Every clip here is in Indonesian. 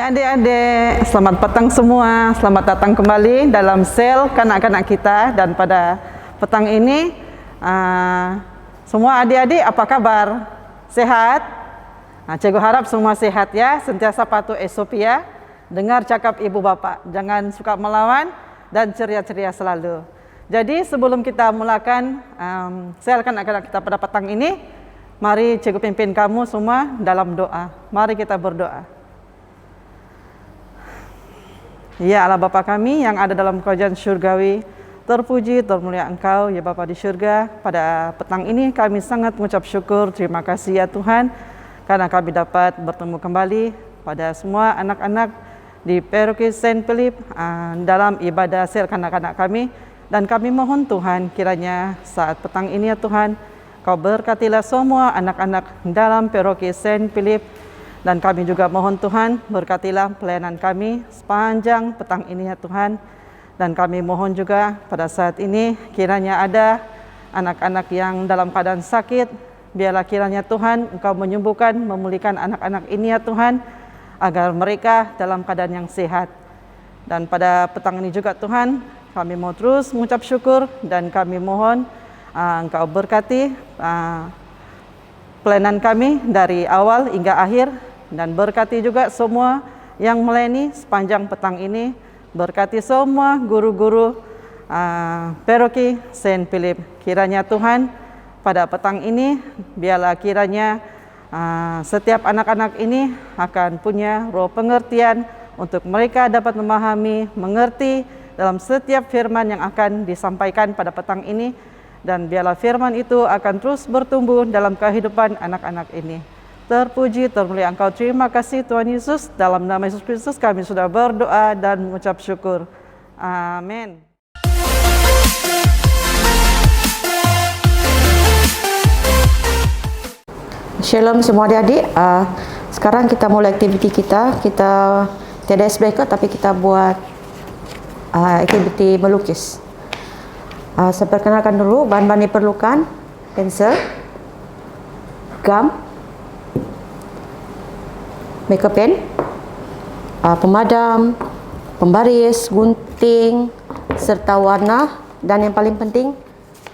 Hai adik-adik, selamat petang semua. Selamat datang kembali dalam sel kanak-kanak kita. Dan pada petang ini, semua adik-adik apa kabar? Sehat? Cikgu harap semua sehat ya. Sentiasa patuh SOP ya. Dengar cakap ibu bapak, jangan suka melawan dan ceria-ceria selalu. Jadi sebelum kita mulakan sel kanak-kanak kita pada petang ini, mari cikgu pimpin kamu semua dalam doa. Mari kita berdoa. Ya Allah Bapa kami yang ada dalam kerajaan syurgawi, terpuji, termulia Engkau ya Bapa di syurga. Pada petang ini kami sangat mengucap syukur, terima kasih ya Tuhan, karena kami dapat bertemu kembali pada semua anak-anak di Paroki Saint Philip dalam ibadah sel kanak-kanak kami. Dan kami mohon Tuhan kiranya saat petang ini ya Tuhan, Kau berkatilah semua anak-anak dalam Paroki Saint Philip. Dan kami juga mohon Tuhan berkatilah pelayanan kami sepanjang petang ini ya Tuhan. Dan kami mohon juga pada saat ini kiranya ada anak-anak yang dalam keadaan sakit. Biarlah kiranya Tuhan Engkau menyembuhkan, memulihkan anak-anak ini ya Tuhan, agar mereka dalam keadaan yang sehat. Dan pada petang ini juga Tuhan, kami mau terus mengucap syukur dan kami mohon Engkau berkati pelayanan kami dari awal hingga akhir. Dan berkati juga semua yang melayani sepanjang petang ini. Berkati semua guru-guru Paroki Saint Philip. Kiranya Tuhan pada petang ini biarlah kiranya setiap anak-anak ini akan punya roh pengertian untuk mereka dapat memahami, mengerti dalam setiap firman yang akan disampaikan pada petang ini. Dan biarlah firman itu akan terus bertumbuh dalam kehidupan anak-anak ini. Terpuji, termulia Engkau. Terima kasih Tuhan Yesus. Dalam nama Yesus Kristus kami sudah berdoa dan mengucap syukur. Amin. Shalom semua adik-adik. Sekarang kita mulai aktiviti kita. Kita tiada ice breaker tapi kita buat aktiviti melukis. Saya perkenalkan dulu bahan-bahan yang diperlukan: pensel, gam, marker pen, pemadam, pembaris, gunting, serta warna, dan yang paling penting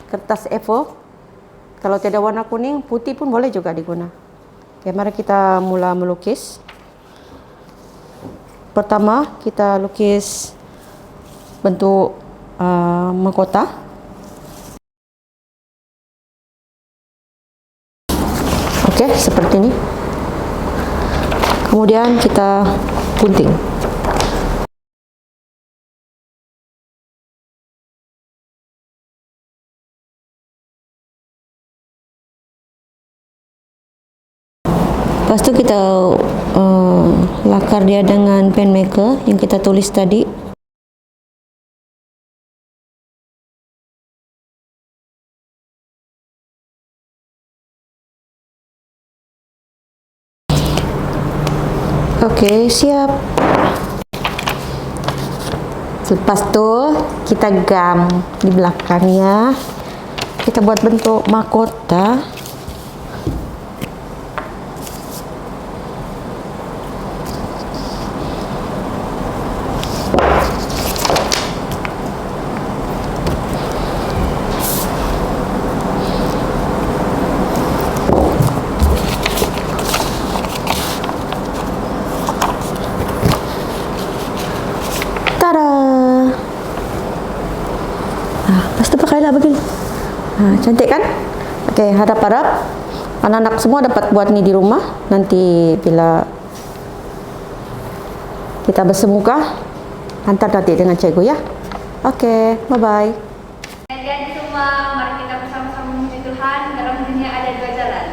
kertas A4. Kalau tidak warna kuning, putih pun boleh juga digunakan. Oke, mari kita mula melukis. Pertama kita lukis bentuk mahkota. Oke, seperti ini. Kemudian kita gunting. Lepas itu kita lakar dia dengan pen maker yang kita tulis tadi. Oke, siap. Lepas itu kita gam di belakangnya. Kita buat bentuk mahkota. Pakailah begini. Cantik kan? Oke, harap-harap anak-anak semua dapat buat ini di rumah. Nanti bila kita bersemuka, hantar nanti dengan cikgu ya. Oke, bye-bye. Jadi semua, mari kita bersama-sama memuji Tuhan. Dalam dunia ada dua jalan.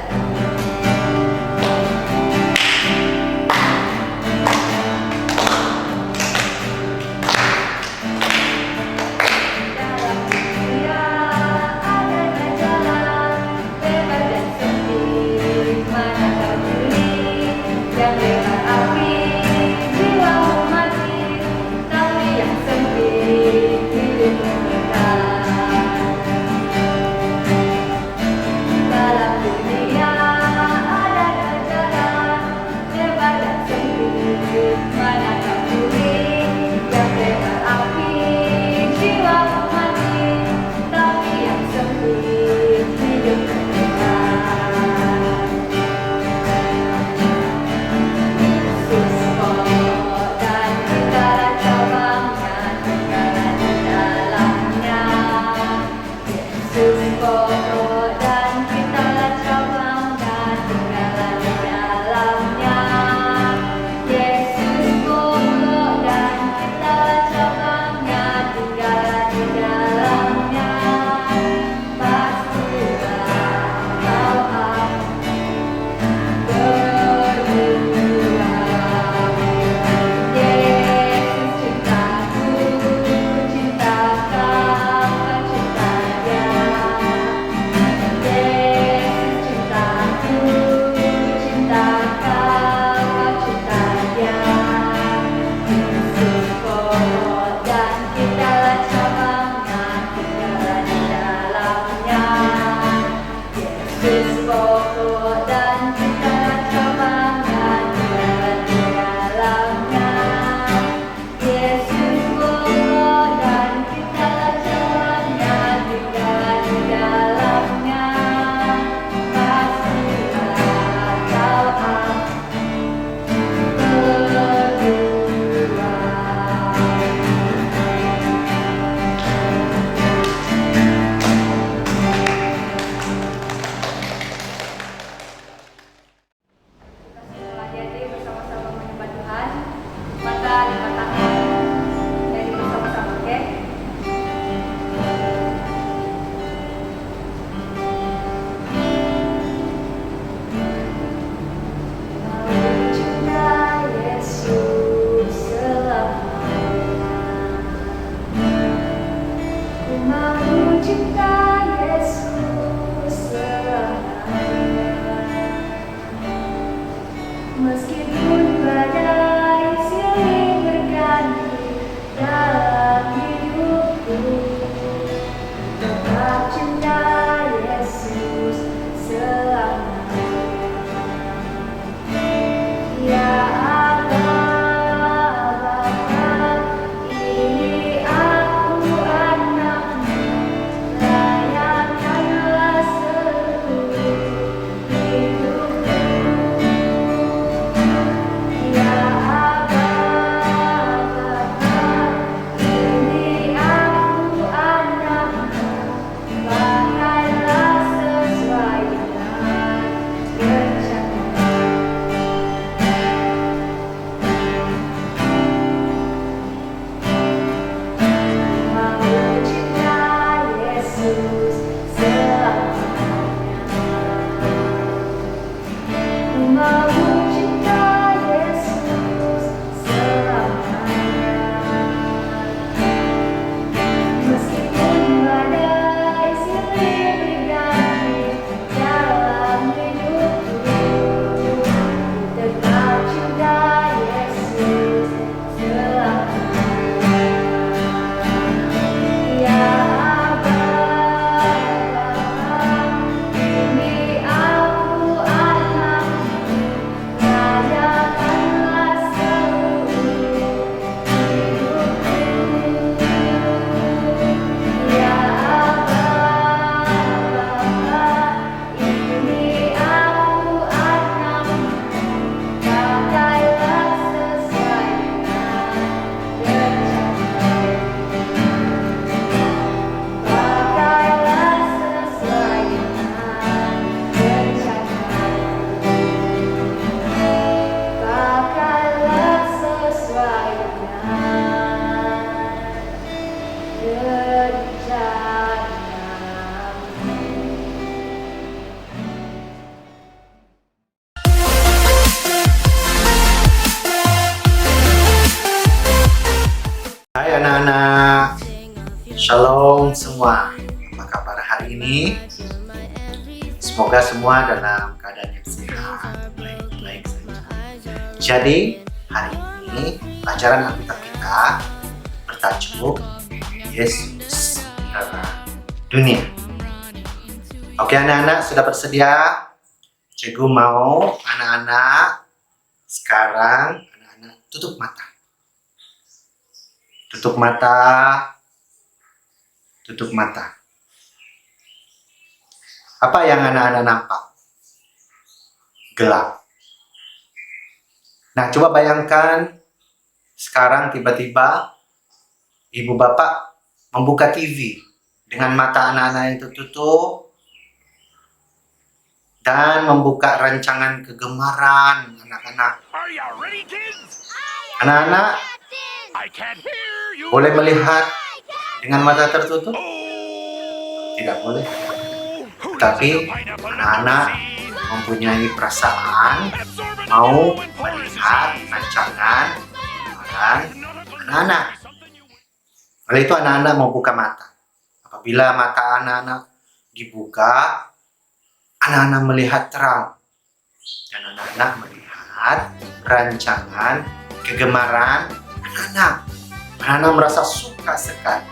Hai anak-anak, Shalom semua. Apa kabar hari ini? Semoga semua dalam keadaan yang sehat, baik-baik saja. Jadi hari ini pelajaran Alkitab kita bertajuk Yesus Terang Dunia. Oke anak-anak, sudah bersedia? Cikgu mau anak-anak sekarang tutup mata. Tutup mata. Tutup mata. Apa yang anak-anak nampak? Gelap. Nah, coba bayangkan sekarang tiba-tiba ibu bapak membuka TV dengan mata anak-anak yang tertutup dan membuka rancangan kegemaran anak-anak. Anak-anak boleh melihat dengan mata tertutup? Tidak boleh. Tapi anak-anak mempunyai perasaan mau melihat rancangan kegemaran anak-anak. Oleh itu anak-anak mau buka mata. Apabila mata anak-anak dibuka, anak-anak melihat terang. Dan anak-anak melihat rancangan kegemaran anak-anak. Anak-anak merasa suka sekali.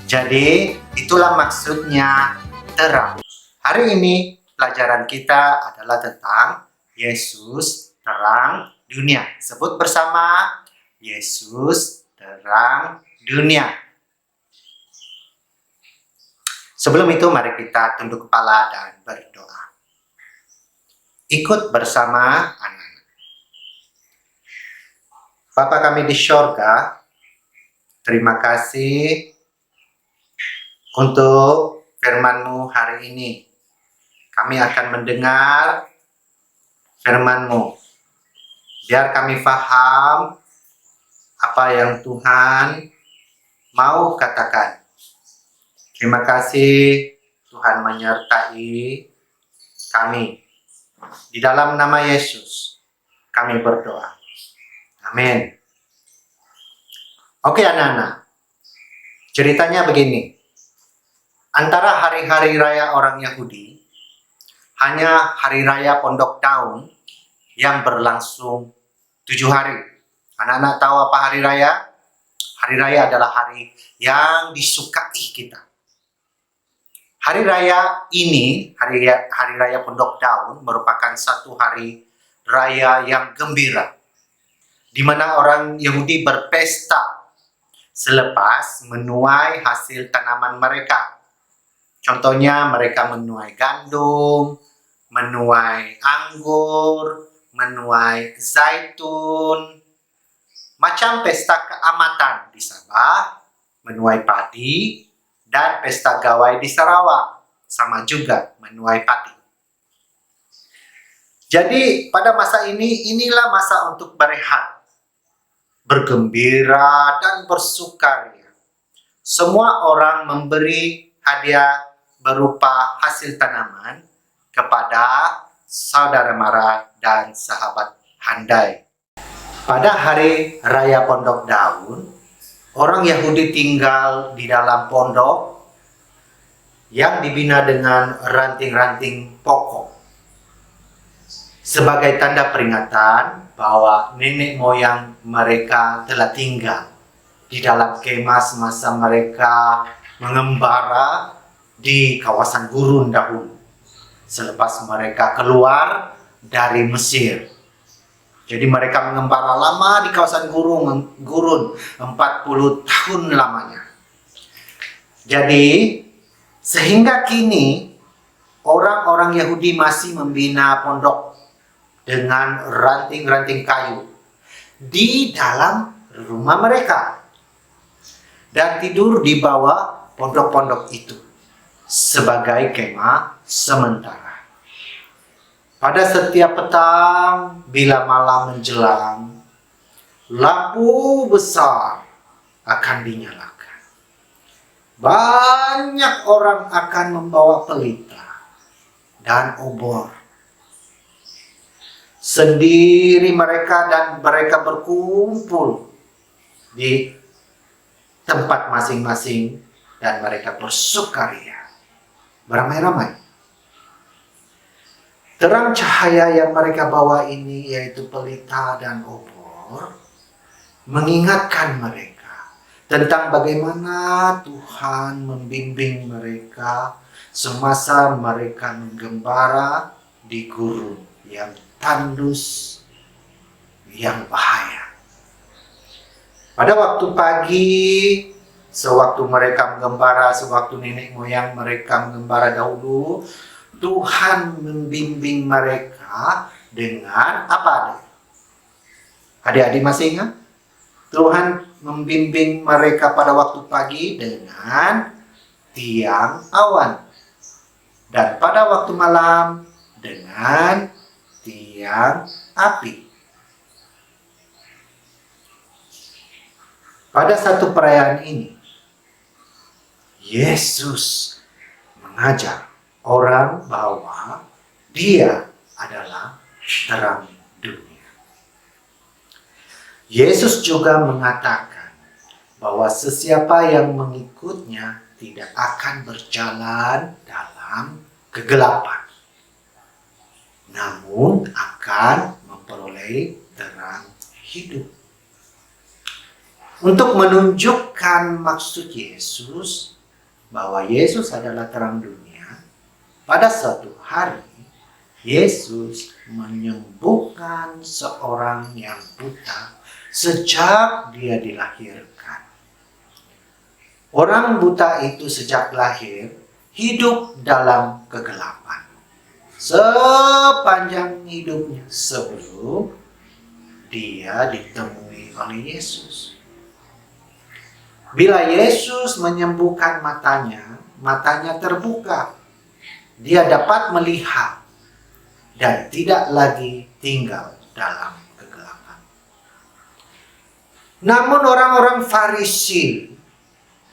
Jadi, itulah maksudnya terang. Hari ini pelajaran kita adalah tentang Yesus terang dunia. Sebut bersama, Yesus terang dunia. Sebelum itu, mari kita tunduk kepala dan berdoa. Ikut bersama anak. Bapa kami di sorga, terima kasih untuk firman-Mu hari ini. Kami akan mendengar firman-Mu. Biar kami paham apa yang Tuhan mau katakan. Terima kasih Tuhan menyertai kami. Di dalam nama Yesus, kami berdoa. Amin. Oke anak-anak, ceritanya begini. Antara hari-hari raya orang Yahudi, hanya hari raya Pondok Daun yang berlangsung 7 hari. Anak-anak tahu apa hari raya? Hari raya adalah hari yang disukai kita. Hari raya ini, hari raya Pondok Daun merupakan satu hari raya yang gembira, di mana orang Yahudi berpesta selepas menuai hasil tanaman mereka. Contohnya mereka menuai gandum, menuai anggur, menuai zaitun, macam pesta keamatan di Sabah, menuai padi, dan pesta gawai di Sarawak, sama juga menuai padi. Jadi pada masa ini, inilah masa untuk berehat, bergembira dan bersukaria. Semua orang memberi hadiah berupa hasil tanaman kepada saudara mara dan sahabat handai. Pada hari raya Pondok Daun, orang Yahudi tinggal di dalam pondok yang dibina dengan ranting-ranting pokok sebagai tanda peringatan bahwa nenek moyang mereka telah tinggal di dalam kemah semasa mereka mengembara di kawasan gurun dahulu, selepas mereka keluar dari Mesir. Jadi mereka mengembara lama di kawasan gurun 40 tahun lamanya. Jadi sehingga kini orang-orang Yahudi masih membina pondok dengan ranting-ranting kayu di dalam rumah mereka dan tidur di bawah pondok-pondok itu sebagai kemah sementara. Pada setiap petang bila malam menjelang, lampu besar akan dinyalakan. Banyak orang akan membawa pelita dan obor. Sendiri mereka berkumpul di tempat masing-masing dan mereka bersukaria, beramai-ramai. Terang cahaya yang mereka bawa ini, yaitu pelita dan obor, mengingatkan mereka tentang bagaimana Tuhan membimbing mereka semasa mereka menggembala di gurun yang tandus, yang bahaya. Pada waktu pagi, sewaktu mereka menggembala, sewaktu nenek moyang mereka menggembala dahulu, Tuhan membimbing mereka dengan apa? Adik-adik masih ingat? Tuhan membimbing mereka pada waktu pagi dengan tiang awan. Dan pada waktu malam dengan tiang api. Pada satu perayaan ini, Yesus mengajar orang bahwa Dia adalah terang dunia. Yesus juga mengatakan bahwa sesiapa yang mengikutnya tidak akan berjalan dalam kegelapan, namun akan memperoleh terang hidup. Untuk menunjukkan maksud Yesus bahwa Yesus adalah terang dunia, pada suatu hari Yesus menyembuhkan seorang yang buta sejak dia dilahirkan. Orang buta itu sejak lahir hidup dalam kegelapan sepanjang hidupnya sebelum dia ditemui oleh Yesus. Bila Yesus menyembuhkan matanya, matanya terbuka. Dia dapat melihat dan tidak lagi tinggal dalam kegelapan. Namun orang-orang Farisi,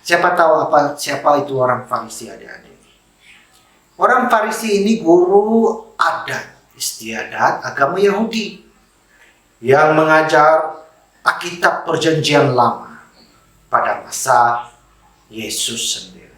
siapa itu orang Farisi, adik-adik? Orang Farisi ini guru adat istiadat agama Yahudi yang mengajar Alkitab Perjanjian Lama pada masa Yesus sendiri.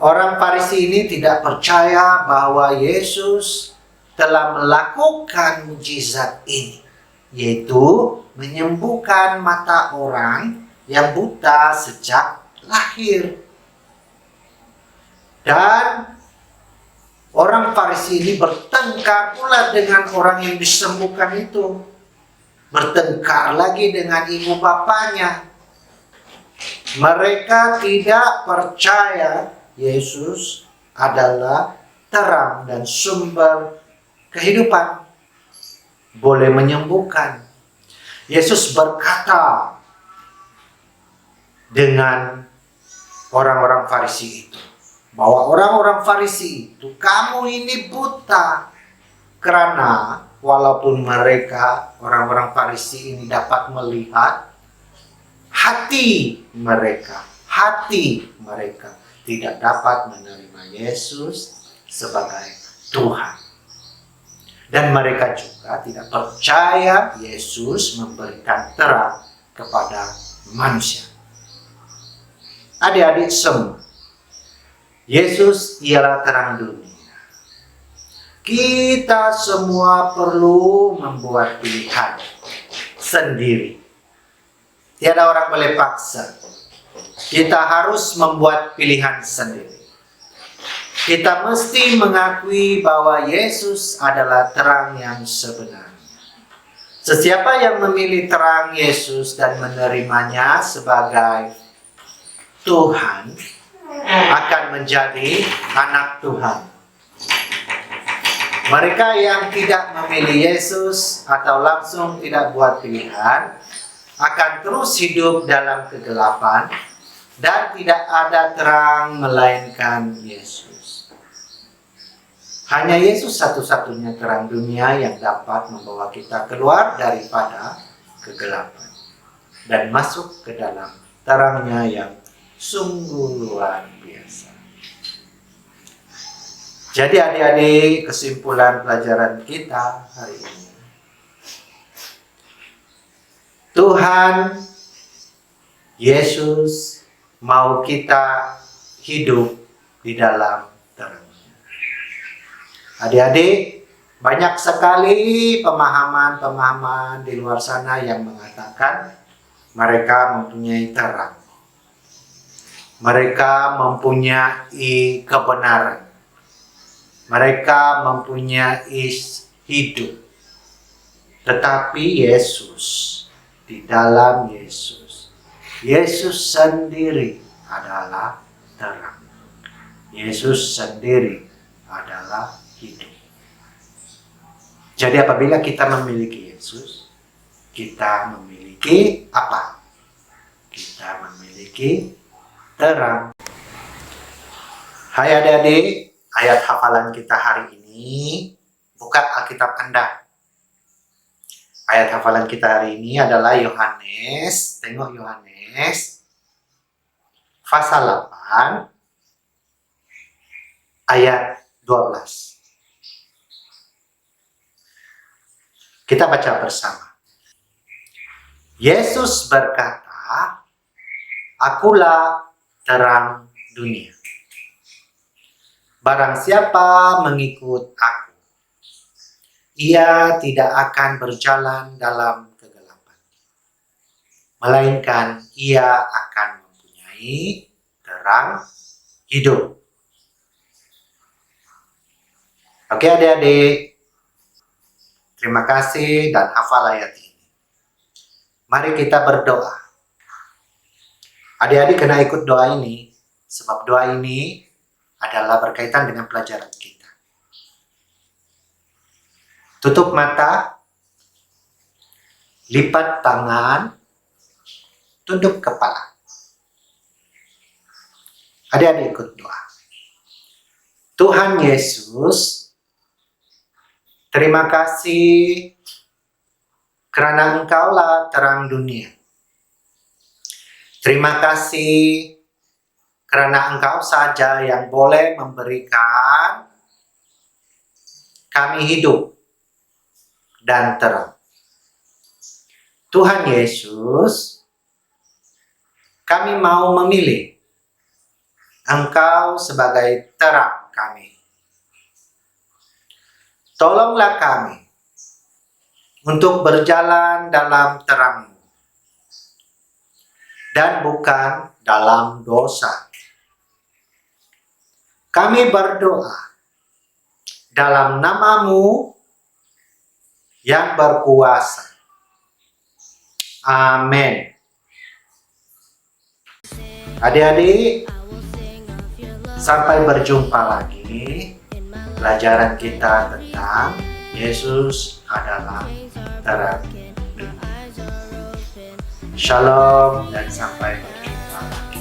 Orang Farisi ini tidak percaya bahwa Yesus telah melakukan mukjizat ini, yaitu menyembuhkan mata orang yang buta sejak lahir. Dan orang Farisi ini bertengkar pula dengan orang yang disembuhkan itu. Bertengkar lagi dengan ibu bapanya. Mereka tidak percaya Yesus adalah terang dan sumber kehidupan, boleh menyembuhkan. Yesus berkata dengan orang-orang Farisi itu, bahwa orang-orang Farisi itu, kamu ini buta. Karena walaupun mereka, orang-orang Farisi ini dapat melihat, hati mereka tidak dapat menerima Yesus sebagai Tuhan. Dan mereka juga tidak percaya Yesus memberikan terang kepada manusia. Adik-adik semua, Yesus ialah terang dunia. Kita semua perlu membuat pilihan sendiri. Tiada orang boleh paksa. Kita harus membuat pilihan sendiri. Kita mesti mengakui bahwa Yesus adalah terang yang sebenarnya. Sesiapa yang memilih terang Yesus dan menerimanya sebagai Tuhan akan menjadi anak Tuhan. Mereka yang tidak memilih Yesus atau langsung tidak buat pilihan akan terus hidup dalam kegelapan dan tidak ada terang melainkan Yesus. Hanya Yesus satu-satunya terang dunia yang dapat membawa kita keluar daripada kegelapan dan masuk ke dalam terangnya yang sungguh luar biasa. Jadi adik-adik, kesimpulan pelajaran kita hari ini, Tuhan Yesus mau kita hidup di dalam terang-Nya. Adik-adik, banyak sekali pemahaman-pemahaman di luar sana yang mengatakan mereka mempunyai terang. Mereka mempunyai kebenaran. Mereka mempunyai hidup. Tetapi Yesus, di dalam Yesus, Yesus sendiri adalah terang. Yesus sendiri adalah hidup. Jadi apabila kita memiliki Yesus, kita memiliki apa? Kita memiliki terang. Hai adik-adik, ayat hafalan kita hari ini, buka Alkitab Anda. Ayat hafalan kita hari ini adalah Yohanes, tengok Yohanes, pasal 8, ayat 12. Kita baca bersama. Yesus berkata, "Akulah terang dunia. Barang siapa mengikut aku, ia tidak akan berjalan dalam kegelapan, melainkan ia akan mempunyai terang hidup." Oke adik-adik, terima kasih dan hafal ayat ini. Mari kita berdoa. Adik-adik kena ikut doa ini, sebab doa ini adalah berkaitan dengan pelajaran kita. Tutup mata, lipat tangan, tunduk kepala. Adik-adik ikut doa. Tuhan Yesus, terima kasih karena Engkaulah terang dunia. Terima kasih karena Engkau saja yang boleh memberikan kami hidup dan terang. Tuhan Yesus, kami mau memilih Engkau sebagai terang kami. Tolonglah kami untuk berjalan dalam terang-Mu dan bukan dalam dosa. Kami berdoa dalam nama-Mu yang berkuasa. Amin. Adik-adik, sampai berjumpa lagi. Pelajaran kita tentang Yesus adalah terang dunia. Shalom dan sampai berjumpa lagi.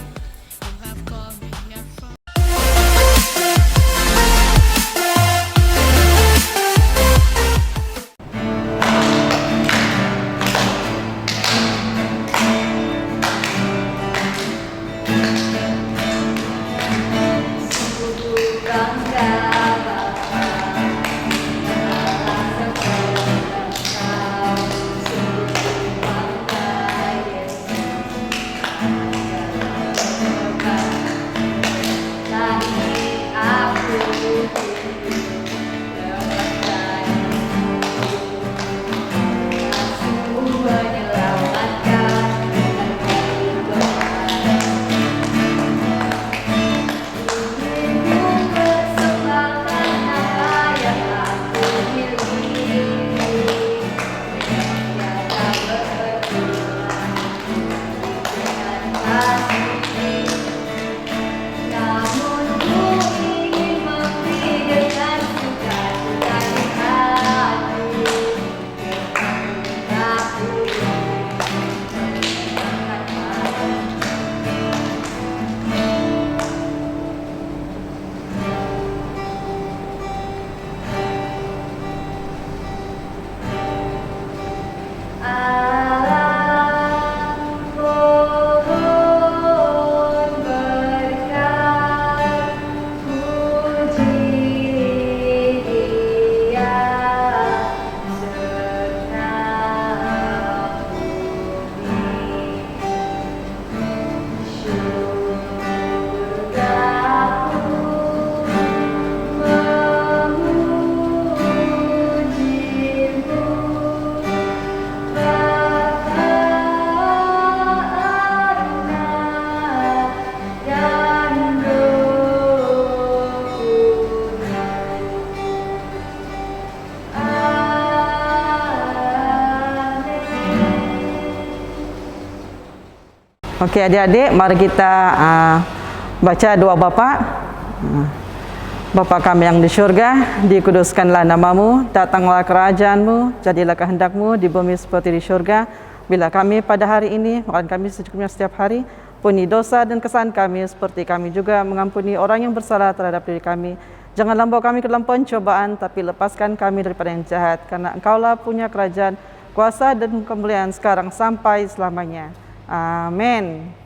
Okey adik-adik, mari kita baca doa Bapa. Bapa kami yang di syurga, dikuduskanlah namamu, datanglah kerajaanmu, jadilah kehendakmu di bumi seperti di syurga. Bila kami pada hari ini, makan kami secukupnya setiap hari, ampuni dosa dan kesalahan kami seperti kami juga mengampuni orang yang bersalah terhadap diri kami. Janganlah bawa kami ke dalam pencobaan, tapi lepaskan kami daripada yang jahat, karena Engkaulah punya kerajaan, kuasa dan kemuliaan sekarang sampai selamanya. Amin.